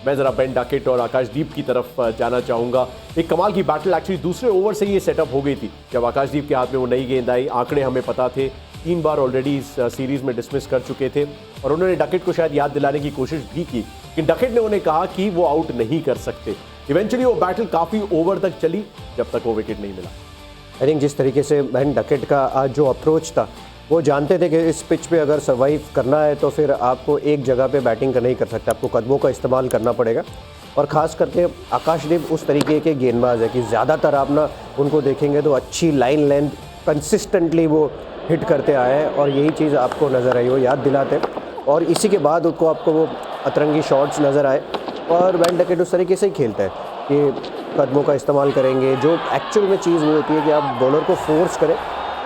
मैं ज़रा Ben Duckett और आकाशदीप की तरफ जाना चाहूँगा। एक कमाल की बैटल एक्चुअली दूसरे ओवर से ही ये सेटअप हो गई थी जब आकाशदीप के हाथ में वो नई गेंद आई। आंकड़े हमें पता थे, 3 बार ऑलरेडी इस सीरीज़ में डिसमिस कर चुके थे और उन्होंने डकेट को शायद याद दिलाने की कोशिश भी की, लेकिन डकेट ने उन्हें कहा कि वो आउट नहीं कर सकते। इवेंचुअली वो बैटल काफ़ी ओवर तक चली जब तक वो विकेट नहीं मिला। आई थिंक जिस तरीके से बेन डकेट का आज जो अप्रोच था, वो जानते थे कि इस पिच पे अगर सर्वाइव करना है तो फिर आपको एक जगह पे बैटिंग नहीं कर सकता, आपको कदमों का इस्तेमाल करना पड़ेगा। और ख़ास करके आकाशदीप उस तरीके के गेंदबाज है कि ज़्यादातर आप ना उनको देखेंगे तो अच्छी लाइन लेंथ कंसिस्टेंटली वो हिट करते आए हैं और यही चीज़ आपको नज़र आई, वो याद दिलाते और इसी के बाद उनको आपको वो अतरंगी शॉट्स नज़र आए। और बेन डकेट उस तरीके से ही खेलता है कि कदमों का इस्तेमाल करेंगे। जो एक्चुअल में चीज़ वो होती है कि आप बॉलर को फोर्स करें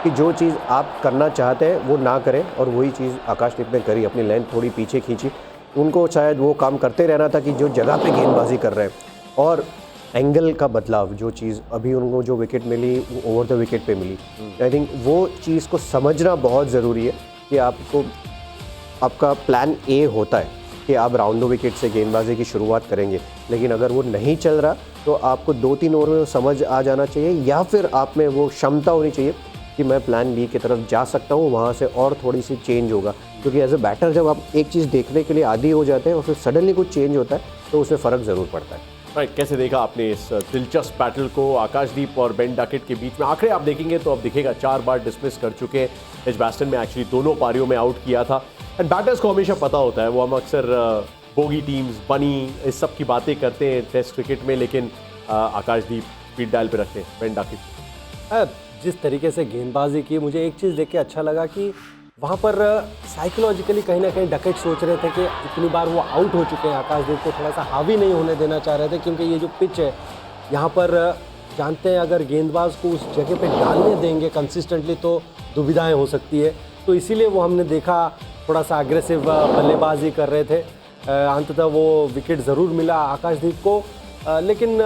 कि जो चीज़ आप करना चाहते हैं वो ना करें, और वही चीज़ आकाशदीप ने करी, अपनी लेंथ थोड़ी पीछे खींची। उनको शायद वो काम करते रहना था कि जो जगह पे गेंदबाजी कर रहे हैं और एंगल का बदलाव, जो चीज़ अभी उनको जो विकेट मिली वो ओवर द विकेट पे मिली। आई थिंक वो चीज़ को समझना बहुत ज़रूरी है कि आपको आपका प्लान ए होता है कि आप राउंड द विकेट से गेंदबाजी की शुरुआत करेंगे, लेकिन अगर वो नहीं चल रहा तो आपको 2-3 ओवर में वो समझ आ जाना चाहिए, या फिर आप में वो क्षमता होनी चाहिए कि मैं प्लान बी की तरफ जा सकता हूँ, वहाँ से और थोड़ी सी चेंज होगा। क्योंकि एज अ बैटर जब आप एक चीज़ देखने के लिए आदी हो जाते हैं और फिर सडनली कुछ चेंज होता है तो उसमें फ़र्क ज़रूर पड़ता है। राइट, कैसे देखा आपने इस दिलचस्प बैटल को आकाशदीप और बेन डकेट के बीच में? आंकड़े आप देखेंगे तो अब दिखेगा 4 बार डिसमिस कर चुके हैं। एजबास्टन में एक्चुअली दोनों पारियों में आउट किया था। एंड बैटर्स को हमेशा पता होता है, वो हम अक्सर बोगी टीम्स बनी इस सब की बातें करते हैं टेस्ट क्रिकेट में, लेकिन आकाशदीप स्पीड डायल पे रखते हैं बेन डकेट। जिस तरीके से गेंदबाजी की, मुझे एक चीज़ देख के अच्छा लगा कि वहाँ पर साइकोलॉजिकली कहीं ना कहीं डकेट सोच रहे थे कि इतनी बार वो आउट हो चुके हैं, आकाशदीप को थोड़ा सा हावी नहीं होने देना चाह रहे थे, क्योंकि ये जो पिच है यहाँ पर जानते हैं अगर गेंदबाज को उस जगह पे डालने देंगे कंसिस्टेंटली तो दुविधाएं हो सकती है। तो इसीलिए वो हमने देखा थोड़ा सा अग्रेसिव बल्लेबाजी कर रहे थे। अंततः वो विकेट ज़रूर मिला आकाशदीप को, लेकिन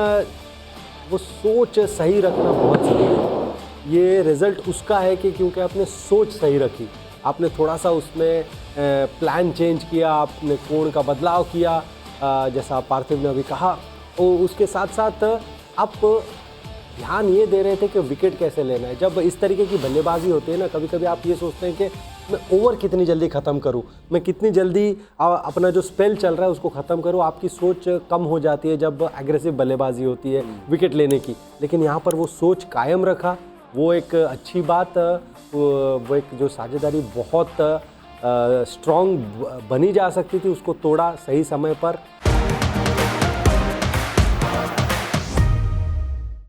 वो सोच सही रखना बहुत ज़रूरी है। ये रिज़ल्ट उसका है कि क्योंकि आपने सोच सही रखी, आपने थोड़ा सा उसमें प्लान चेंज किया, आपने कोण का बदलाव किया, जैसा पार्थिव ने अभी कहा, और उसके साथ साथ आप ध्यान ये दे रहे थे कि विकेट कैसे लेना है। जब इस तरीके की बल्लेबाजी होती है ना, कभी कभी आप ये सोचते हैं कि मैं ओवर कितनी जल्दी ख़त्म करूं, मैं कितनी जल्दी अपना जो स्पेल चल रहा है उसको ख़त्म करूं। आपकी सोच कम हो जाती है जब एग्रेसिव बल्लेबाजी होती है विकेट लेने की, लेकिन यहाँ पर वो सोच कायम रखा, वो एक अच्छी बात, वो एक जो साझेदारी बहुत स्ट्रॉन्ग बनी जा सकती थी उसको तोड़ा सही समय पर।